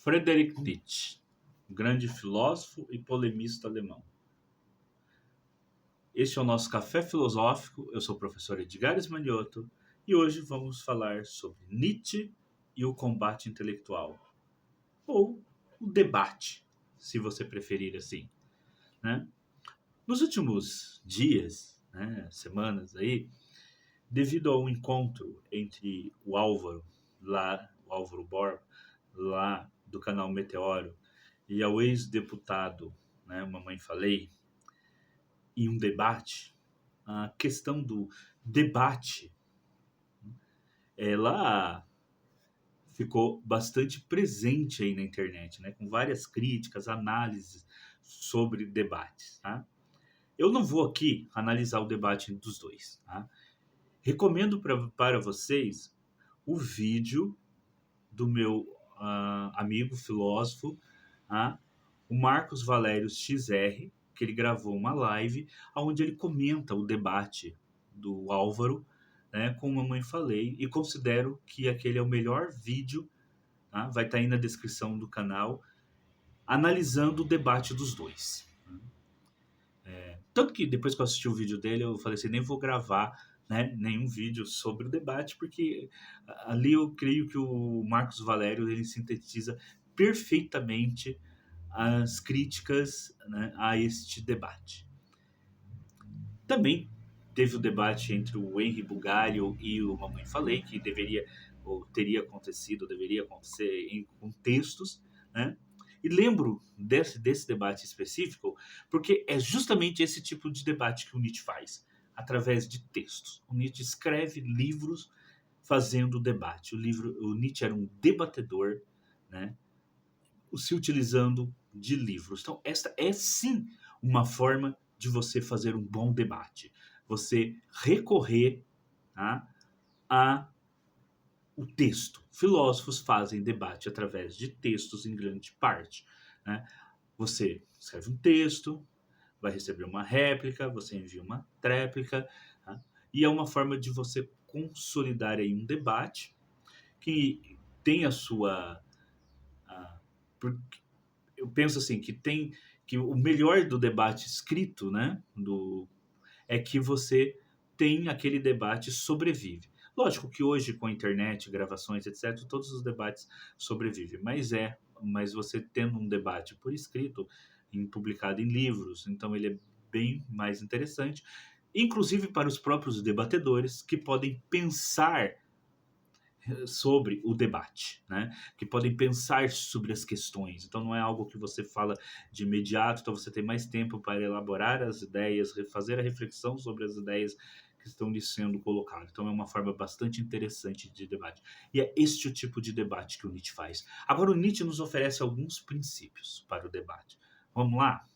Friedrich Nietzsche, grande filósofo e polemista alemão. Este é o nosso Café Filosófico, eu sou o professor Edgar Esmanioto e hoje vamos falar sobre Nietzsche e o combate intelectual, ou o debate, se você preferir assim, né? Nos últimos dias, semanas aí, devido a um encontro entre o Álvaro Borba, lá do canal Meteoro, e ao ex-deputado, Mamãe Falei, em um debate, a questão do debate, ela ficou bastante presente aí na internet, né? Com várias críticas, análises sobre debates, tá? Eu não vou aqui analisar o debate dos dois, tá? Recomendo para vocês o vídeo do meu amigo filósofo, o Marcos Valério XR, que ele gravou uma live onde ele comenta o debate do Álvaro, com Mamãe Falei, e considero que aquele é o melhor vídeo, tá? Vai estar aí na descrição do canal, analisando o debate dos dois. Tanto que depois que eu assisti o vídeo dele, eu falei assim, nem vou gravar nenhum vídeo sobre o debate, porque ali eu creio que o Marcos Valério ele sintetiza perfeitamente as críticas, a este debate. Também teve o debate entre o Henry Bugalho e o Mamãe Falei, que deveria acontecer em contextos, né? E lembro desse debate específico porque é justamente esse tipo de debate que o Nietzsche faz, através de textos. O Nietzsche escreve livros fazendo debate. O Nietzsche era um debatedor, se utilizando de livros. Então, esta é sim uma forma de você fazer um bom debate. Você recorrer a o texto. Filósofos fazem debate através de textos em grande parte, né? Você escreve um texto, vai receber uma réplica, você envia uma tréplica, tá? E é uma forma de você consolidar aí um debate que tem a sua... eu penso assim, que o melhor do debate escrito, é que você tem aquele debate sobrevive. Lógico que hoje com a internet, gravações, etc, todos os debates sobrevivem, mas você tendo um debate por escrito, publicado em livros, então ele é bem mais interessante, inclusive para os próprios debatedores que podem pensar sobre o debate, que podem pensar sobre as questões. Então não é algo que você fala de imediato, então você tem mais tempo para elaborar as ideias, fazer a reflexão sobre as ideias que estão lhe sendo colocadas. Então é uma forma bastante interessante de debate. E é este o tipo de debate que o Nietzsche faz. Agora o Nietzsche nos oferece alguns princípios para o debate. Vamos lá?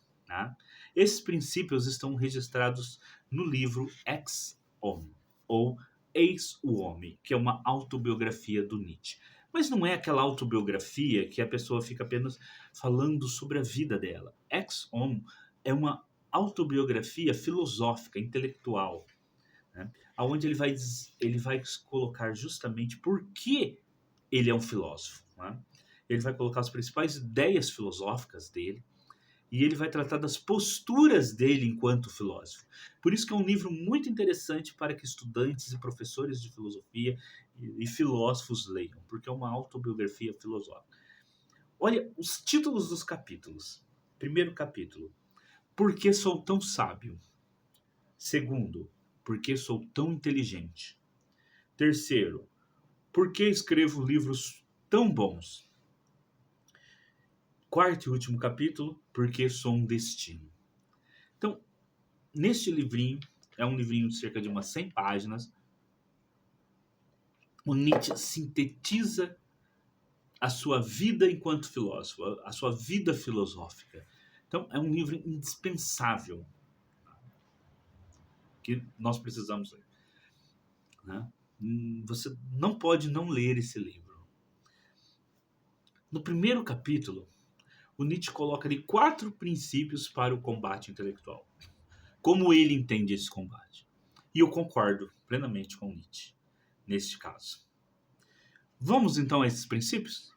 Esses princípios estão registrados no livro Ex Homo, ou Eis o Homem, que é uma autobiografia do Nietzsche. Mas não é aquela autobiografia que a pessoa fica apenas falando sobre a vida dela. Ex Homo é uma autobiografia filosófica, intelectual, onde ele vai colocar justamente por que ele é um filósofo. Ele vai colocar as principais ideias filosóficas dele, e ele vai tratar das posturas dele enquanto filósofo. Por isso que é um livro muito interessante para que estudantes e professores de filosofia e filósofos leiam, porque é uma autobiografia filosófica. Olha os títulos dos capítulos. Primeiro capítulo: Por que sou tão sábio? Segundo: Por que sou tão inteligente? Terceiro: Por que escrevo livros tão bons? Quarto e último capítulo: Por que sou um destino? Então, neste livrinho, é um livrinho de cerca de umas 100 páginas, o Nietzsche sintetiza a sua vida enquanto filósofo, a sua vida filosófica. Então, é um livro indispensável que nós precisamos ler. Você não pode não ler esse livro. No primeiro capítulo, o Nietzsche coloca ali 4 princípios para o combate intelectual. Como ele entende esse combate. E eu concordo plenamente com Nietzsche neste caso. Vamos então a esses princípios?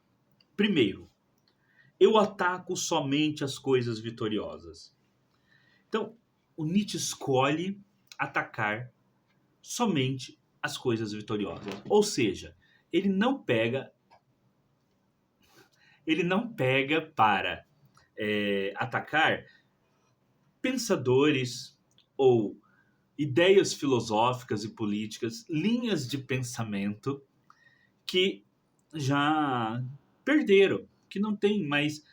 Primeiro, Eu ataco somente as coisas vitoriosas. Então, o Nietzsche escolhe atacar somente as coisas vitoriosas. Ou seja, ele não pega, ele não pega para atacar pensadores ou ideias filosóficas e políticas, linhas de pensamento que já perderam, que não tem mais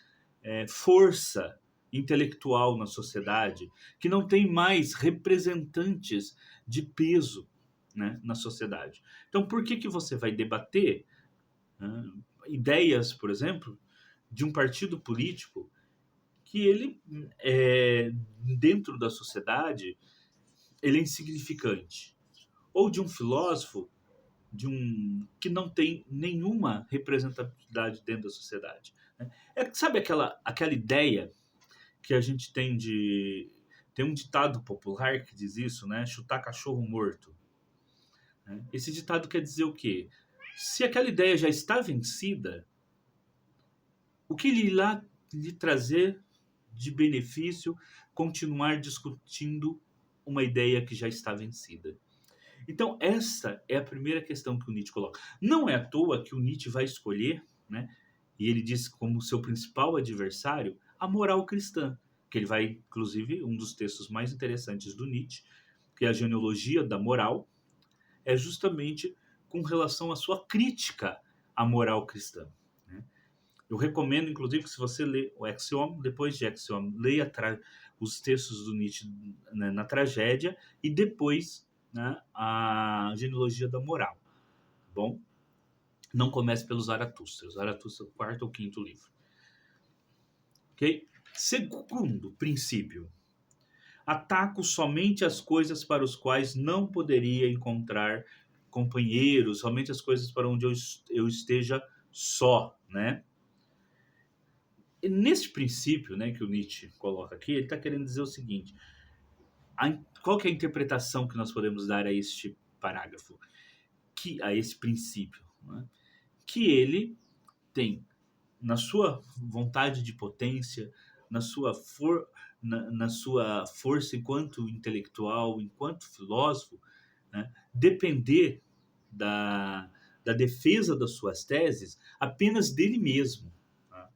força intelectual na sociedade, que não tem mais representantes de peso, né, na sociedade. Então, por que você vai debater, né, ideias, por exemplo, de um partido político que ele, dentro da sociedade, ele é insignificante? Ou de um filósofo que não tem nenhuma representatividade dentro da sociedade, né? Sabe aquela ideia que a gente tem de... Tem um ditado popular que diz isso, né? Chutar cachorro morto, né? Esse ditado quer dizer o quê? Se aquela ideia já está vencida, o que lhe trazer de benefício continuar discutindo uma ideia que já está vencida? Então, essa é a primeira questão que o Nietzsche coloca. Não é à toa que o Nietzsche vai escolher, né, e ele diz como seu principal adversário, a moral cristã, que ele vai, inclusive, um dos textos mais interessantes do Nietzsche, que é a genealogia da moral, é justamente com relação à sua crítica à moral cristã, né? Eu recomendo, inclusive, que se você lê o Axiom, depois de Axiom, leia os textos do Nietzsche, né, na tragédia, e depois, né, a genealogia da moral. Bom, não comece pelo Zaratustra. O Zaratustra é o quarto ou quinto livro. Ok? Segundo princípio. Ataco somente as coisas para os quais não poderia encontrar companheiros, somente as coisas para onde eu esteja só, né? E nesse princípio, né, que o Nietzsche coloca aqui, ele está querendo dizer o seguinte: qual que é a interpretação que nós podemos dar a este parágrafo, a esse princípio, né? Que ele tem, na sua vontade de potência, na sua força enquanto intelectual, enquanto filósofo, né, depender da, da defesa das suas teses apenas dele mesmo, tá?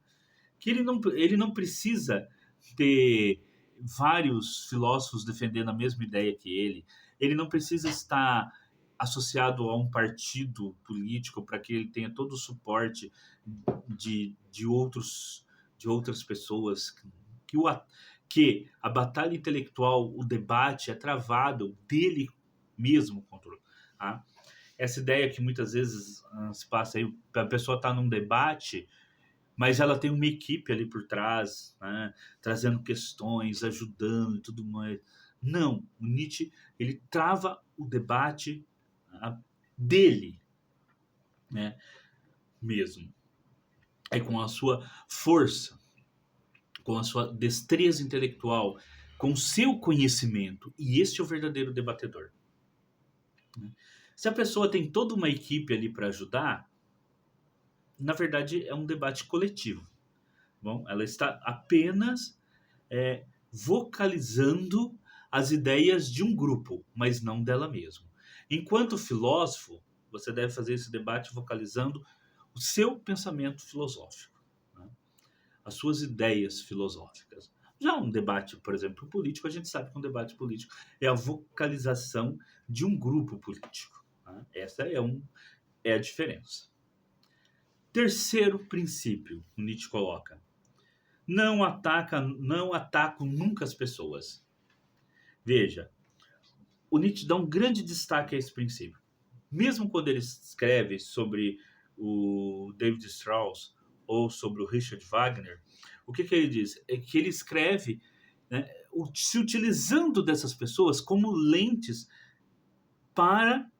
Que ele não precisa ter vários filósofos defendendo a mesma ideia que ele não precisa estar associado a um partido político para que ele tenha todo o suporte de outras pessoas, que, que a batalha intelectual, o debate é travado dele mesmo contra, tá? Essa ideia que muitas vezes se passa aí, a pessoa está num debate, mas ela tem uma equipe ali por trás, né, trazendo questões, ajudando e tudo mais. Não, o Nietzsche, ele trava o debate, dele, né, mesmo. É com a sua força, com a sua destreza intelectual, com o seu conhecimento. E este é o verdadeiro debatedor. Se a pessoa tem toda uma equipe ali para ajudar, na verdade é um debate coletivo. Bom, ela está apenas vocalizando as ideias de um grupo, mas não dela mesma. Enquanto filósofo, você deve fazer esse debate vocalizando o seu pensamento filosófico, né? As suas ideias filosóficas. Já um debate, por exemplo, político, a gente sabe que um debate político é a vocalização de um grupo político, né? Essa é a diferença. Terceiro princípio, Nietzsche coloca: não ataco nunca as pessoas. Veja, o Nietzsche dá um grande destaque a esse princípio. Mesmo quando ele escreve sobre o David Strauss ou sobre o Richard Wagner, o que ele diz? É que ele escreve, né, se utilizando dessas pessoas como lentes para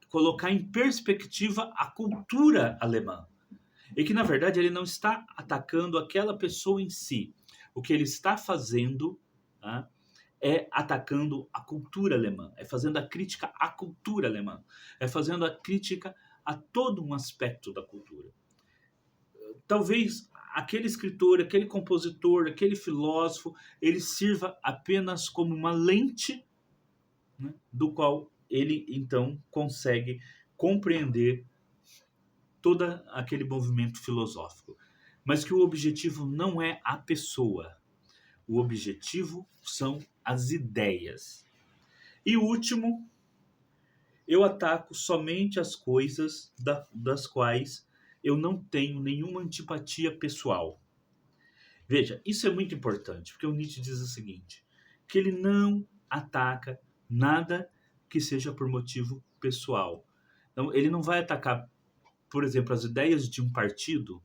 colocar em perspectiva a cultura alemã. E que, na verdade, ele não está atacando aquela pessoa em si. O que ele está fazendo, tá, é atacando a cultura alemã, é fazendo a crítica à cultura alemã, é fazendo a crítica a todo um aspecto da cultura. talvez aquele escritor, aquele compositor, aquele filósofo, ele sirva apenas como uma lente, né, do qual ele então consegue compreender todo aquele movimento filosófico. Mas que o objetivo não é a pessoa, o objetivo são as ideias. E o último, eu ataco somente as coisas das quais eu não tenho nenhuma antipatia pessoal. Veja, isso é muito importante, porque o Nietzsche diz o seguinte, que ele não ataca nada que seja por motivo pessoal. Então, ele não vai atacar, por exemplo, as ideias de um partido,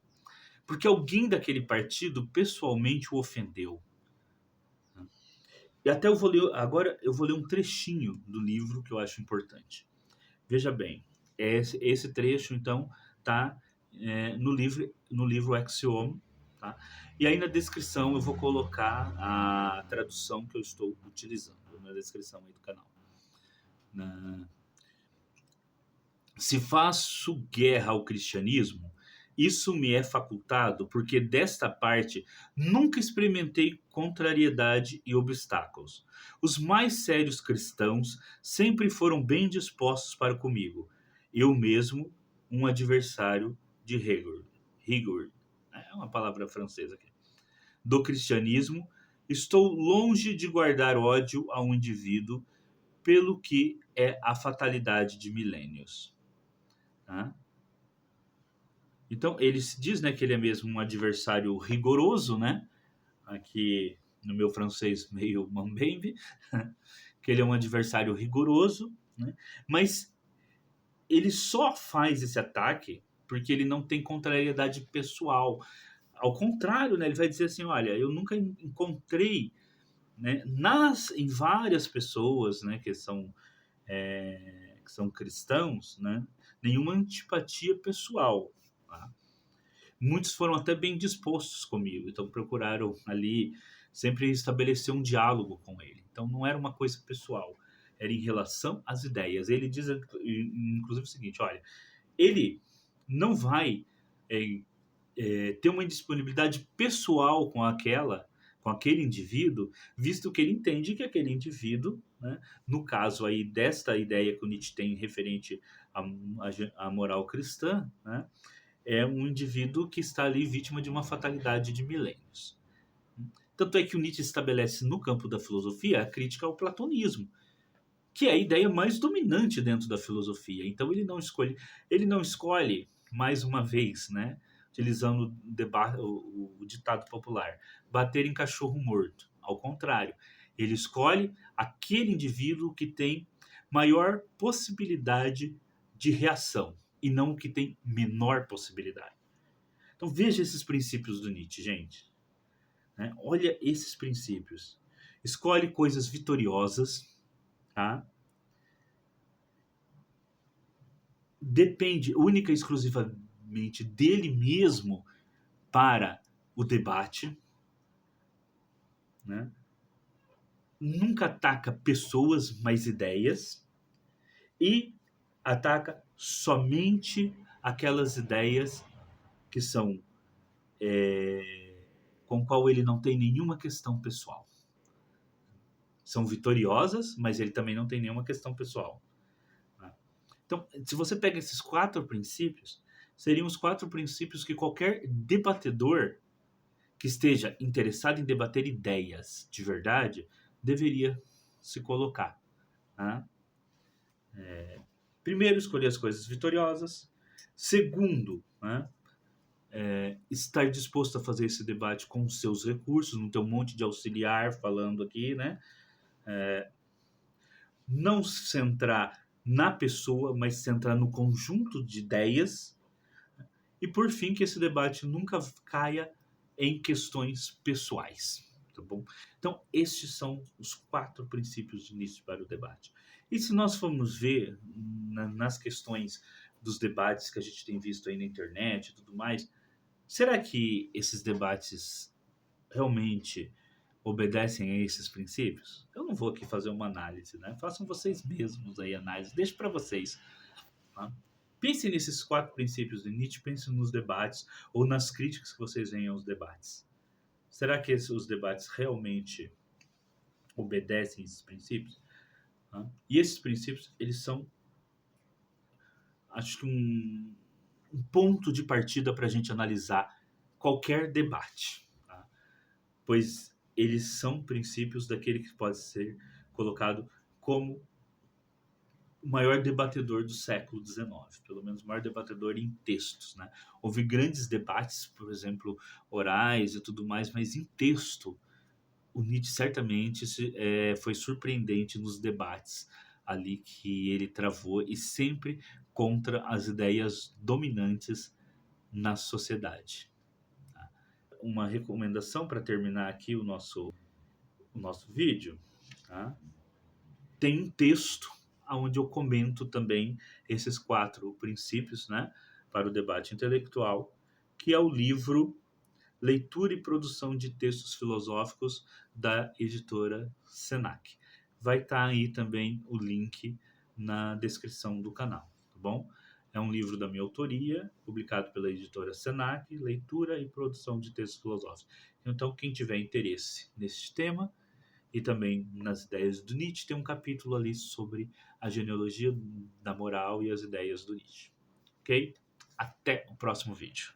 porque alguém daquele partido pessoalmente o ofendeu. E até eu vou ler, agora eu vou ler um trechinho do livro que eu acho importante. Veja bem, esse trecho, então, está no livro Axiom, tá? E aí na descrição eu vou colocar a tradução que eu estou utilizando, na descrição aí do canal. Se faço guerra ao cristianismo, isso me é facultado porque desta parte nunca experimentei contrariedade e obstáculos. Os mais sérios cristãos sempre foram bem dispostos para comigo. Eu mesmo, um adversário de Rigor, é uma palavra francesa aqui, do cristianismo, estou longe de guardar ódio a um indivíduo pelo que é a fatalidade de milênios. Tá? Então, ele se diz, né, que ele é mesmo um adversário rigoroso, né? Aqui no meu francês meio mambembe, que ele é um adversário rigoroso, né? Mas ele só faz esse ataque porque ele não tem contrariedade pessoal. Ao contrário, né, ele vai dizer assim, olha, eu nunca encontrei, né, em várias pessoas, né, que são cristãos, né, nenhuma antipatia pessoal. Tá? Muitos foram até bem dispostos comigo, então procuraram ali sempre estabelecer um diálogo com ele. Então não era uma coisa pessoal, era em relação às ideias. Ele diz, inclusive, o seguinte: olha, ele não vai ter uma indisponibilidade pessoal com aquele indivíduo, visto que ele entende que aquele indivíduo, né, no caso aí desta ideia que o Nietzsche tem referente à moral cristã, né, é um indivíduo que está ali vítima de uma fatalidade de milênios. Tanto é que o Nietzsche estabelece no campo da filosofia a crítica ao platonismo, que é a ideia mais dominante dentro da filosofia. Então ele não escolhe mais uma vez, né, utilizando o ditado popular, bater em cachorro morto. Ao contrário, ele escolhe aquele indivíduo que tem maior possibilidade de reação e não o que tem menor possibilidade. Então veja esses princípios do Nietzsche, gente. Né? Olha esses princípios. Escolhe coisas vitoriosas, tá? Depende única e exclusivamente dele mesmo para o debate, né? Nunca ataca pessoas, mas ideias, e ataca somente aquelas ideias que são com qual ele não tem nenhuma questão pessoal. São vitoriosas, mas ele também não tem nenhuma questão pessoal. Então, se você pega esses 4 princípios, seriam os 4 princípios que qualquer debatedor que esteja interessado em debater ideias de verdade deveria se colocar. Tá? Primeiro, escolher as coisas vitoriosas. Segundo, né, estar disposto a fazer esse debate com os seus recursos, não ter um monte de auxiliar falando aqui, né? Não se centrar na pessoa, mas centrar no conjunto de ideias. E, por fim, que esse debate nunca caia em questões pessoais. Tá bom? Então, estes são os 4 princípios de Nietzsche para o debate. E se nós formos ver nas questões dos debates que a gente tem visto aí na internet e tudo mais, será que esses debates realmente obedecem a esses princípios? Eu não vou aqui fazer uma análise, né? Façam vocês mesmos aí a análise, deixo para vocês. Tá? Pense nesses 4 princípios de Nietzsche, pense nos debates ou nas críticas que vocês veem aos debates. Será que os debates realmente obedecem esses princípios? Tá? E esses princípios, eles são, acho que um ponto de partida para a gente analisar qualquer debate, tá? Pois eles são princípios daquele que pode ser colocado como o maior debatedor do século XIX, pelo menos o maior debatedor em textos, né? Houve grandes debates, por exemplo, orais e tudo mais, mas em texto, o Nietzsche certamente foi surpreendente nos debates ali que ele travou e sempre contra as ideias dominantes na sociedade. Tá? Uma recomendação para terminar aqui o nosso vídeo, tá? Tem um texto onde eu comento também esses 4 princípios, né, para o debate intelectual, que é o livro Leitura e Produção de Textos Filosóficos, da editora Senac. Vai estar aí também o link na descrição do canal, tá bom? É um livro da minha autoria, publicado pela editora Senac, Leitura e Produção de Textos Filosóficos. Então, quem tiver interesse nesse tema e também nas ideias do Nietzsche, tem um capítulo ali sobre a genealogia da moral e as ideias do Nietzsche. Ok? Até o próximo vídeo.